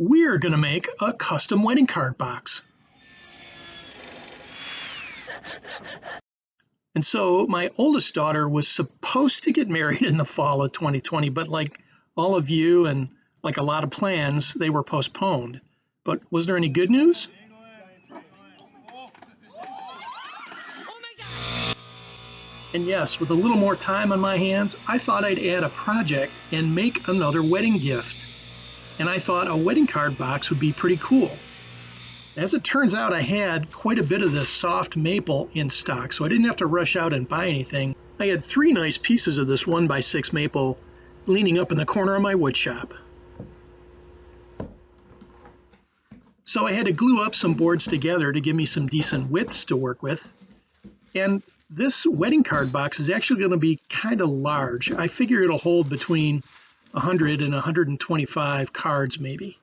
we're going to make a custom wedding card box. And so my oldest daughter was supposed to get married in the fall of 2020, but like all of you and like a lot of plans, they were postponed. But was there any good news? And yes, with a little more time on my hands, I thought I'd add a project and make another wedding gift. And I thought a wedding card box would be pretty cool. As it turns out, I had quite a bit of this soft maple in stock, so I didn't have to rush out and buy anything. I had 3 nice pieces of this 1x6 maple leaning up in the corner of my wood shop. So I had to glue up some boards together to give me some decent widths to work with. And this wedding card box is actually going to be kind of large. I figure it'll hold between 100 and 125 cards maybe.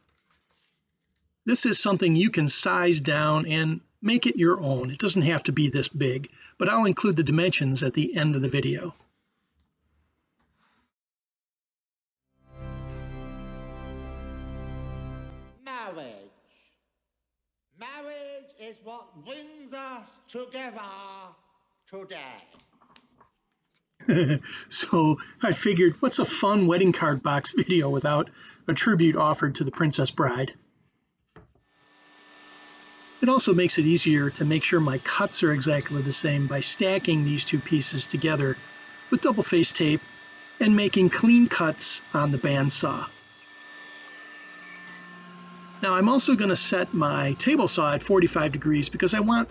This is something you can size down and make it your own. It doesn't have to be this big, but I'll include the dimensions at the end of the video. Marriage. Marriage is what brings us together today. So I figured, what's a fun wedding card box video without a tribute offered to the Princess Bride? It also makes it easier to make sure my cuts are exactly the same by stacking these 2 pieces together with double-face tape and making clean cuts on the bandsaw. Now I'm also going to set my table saw at 45 degrees because I want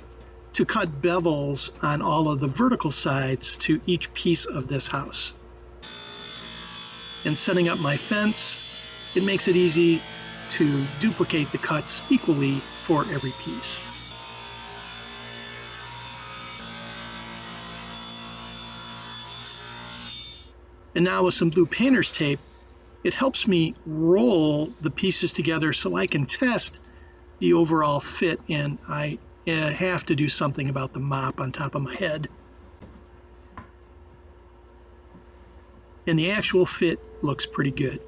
to cut bevels on all of the vertical sides to each piece of this house. And setting up my fence, it makes it easy to duplicate the cuts equally for every piece. And now with some blue painter's tape, it helps me roll the pieces together so I can test the overall fit, and I have to do something about the mop on top of my head. And the actual fit looks pretty good.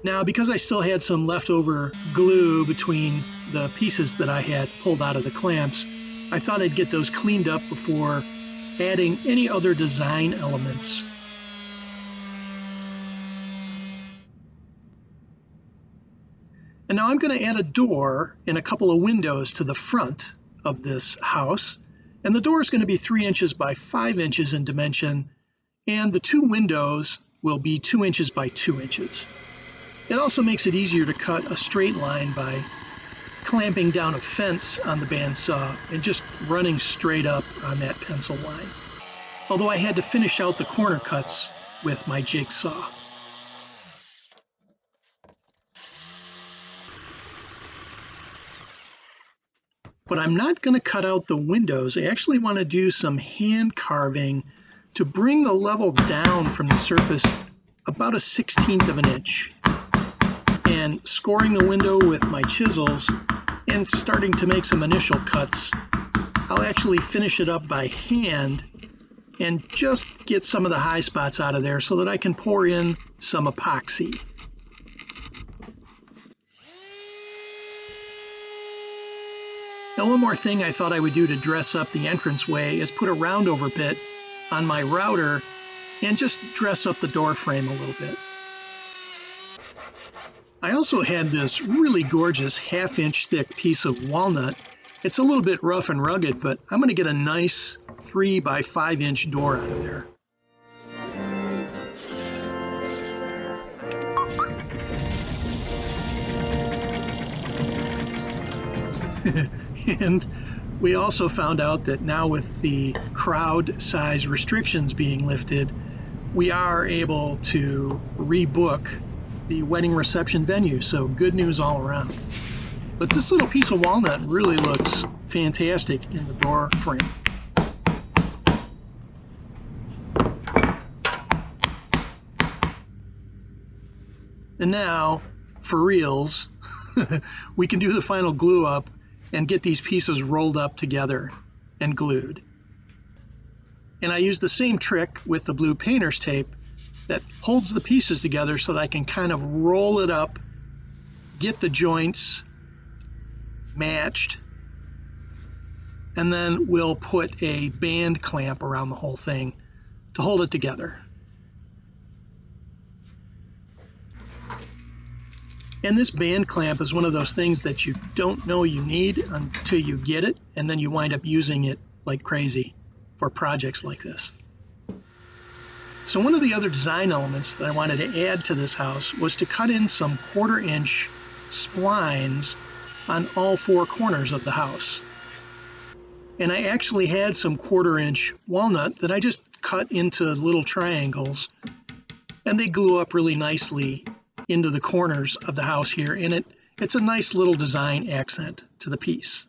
Now, because I still had some leftover glue between the pieces that I had pulled out of the clamps, I thought I'd get those cleaned up before adding any other design elements. And now I'm going to add a door and a couple of windows to the front of this house. And the door is going to be 3 inches by 5 inches in dimension, and the 2 windows will be 2 inches by 2 inches. It also makes it easier to cut a straight line by clamping down a fence on the bandsaw and just running straight up on that pencil line. Although I had to finish out the corner cuts with my jigsaw. But I'm not going to cut out the windows. I actually want to do some hand carving to bring the level down from the surface about 1/16 of an inch. And scoring the window with my chisels and starting to make some initial cuts, I'll actually finish it up by hand and just get some of the high spots out of there so that I can pour in some epoxy. Now, one more thing I thought I would do to dress up the entranceway is put a roundover bit on my router and just dress up the door frame a little bit. I also had this really gorgeous 1/2-inch thick piece of walnut. It's a little bit rough and rugged, but I'm going to get a nice 3 by 5 inch door out of there. And we also found out that now with the crowd size restrictions being lifted, we are able to rebook the wedding reception venue, so good news all around. But this little piece of walnut really looks fantastic in the door frame. And now, for reals, we can do the final glue up and get these pieces rolled up together and glued. And I use the same trick with the blue painter's tape that holds the pieces together so that I can kind of roll it up get the joints matched, and then we'll put a band clamp around the whole thing to hold it together. And this band clamp is one of those things that you don't know you need until you get it, and then you wind up using it like crazy for projects like this. So one of the other design elements that I wanted to add to this house was to cut in some 1/4-inch splines on all 4 corners of the house. And I actually had some 1/4-inch walnut that I just cut into little triangles, and they glue up really nicely into the corners of the house here, and it's a nice little design accent to the piece.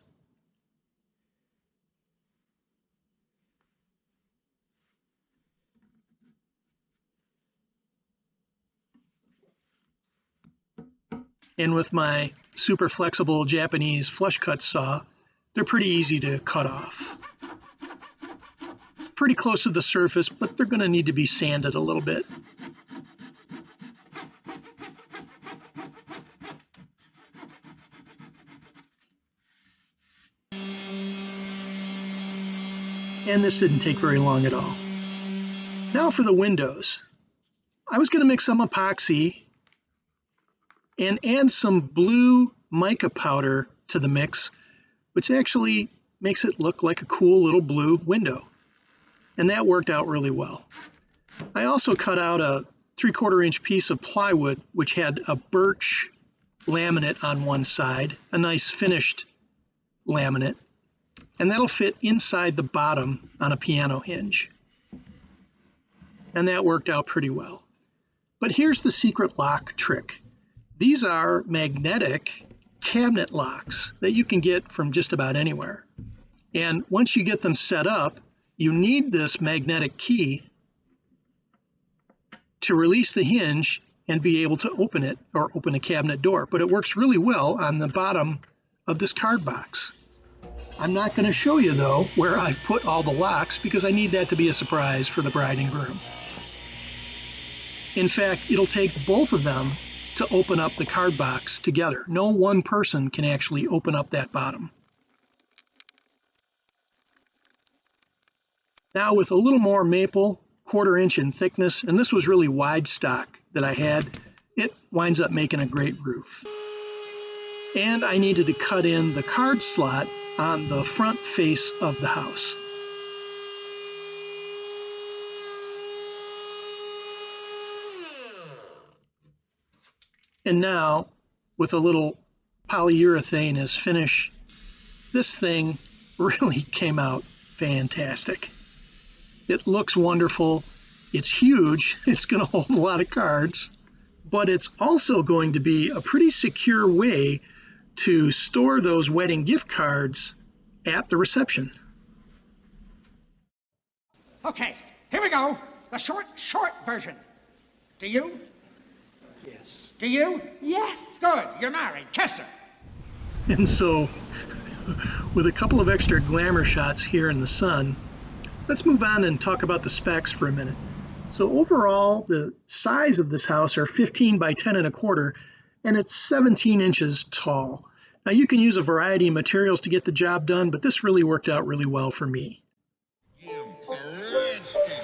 And with my super flexible Japanese flush cut saw, they're pretty easy to cut off. Pretty close to the surface, but they're going to need to be sanded a little bit. And this didn't take very long at all. Now for the windows. I was going to mix some epoxy and add some blue mica powder to the mix, which actually makes it look like a cool little blue window. And that worked out really well. I also cut out a 3/4-inch piece of plywood, which had a birch laminate on one side, a nice finished laminate, and that'll fit inside the bottom on a piano hinge. And that worked out pretty well. But here's the secret lock trick. These are magnetic cabinet locks that you can get from just about anywhere. And once you get them set up, you need this magnetic key to release the hinge and be able to open it, or open a cabinet door. But it works really well on the bottom of this card box. I'm not going to show you, though, where I've put all the locks, because I need that to be a surprise for the bride and groom. In fact, it'll take both of them to open up the card box together. No one person can actually open up that bottom. Now with a little more maple, 1/4-inch in thickness, and this was really wide stock that I had, it winds up making a great roof. And I needed to cut in the card slot on the front face of the house. And now, with a little polyurethane as finish, this thing really came out fantastic. It looks wonderful. It's huge. It's going to hold a lot of cards, but it's also going to be a pretty secure way to store those wedding gift cards at the reception. Okay, here we go. The short version. Do you? Yes. Do you? Yes. Good, you're married. Kiss her. And so, with a couple of extra glamour shots here in the sun, let's move on and talk about the specs for a minute. So overall, the size of this house are 15 by 10 1/4, and it's 17 inches tall. Now you can use a variety of materials to get the job done, but this really worked out really well for me. It's a rich thing.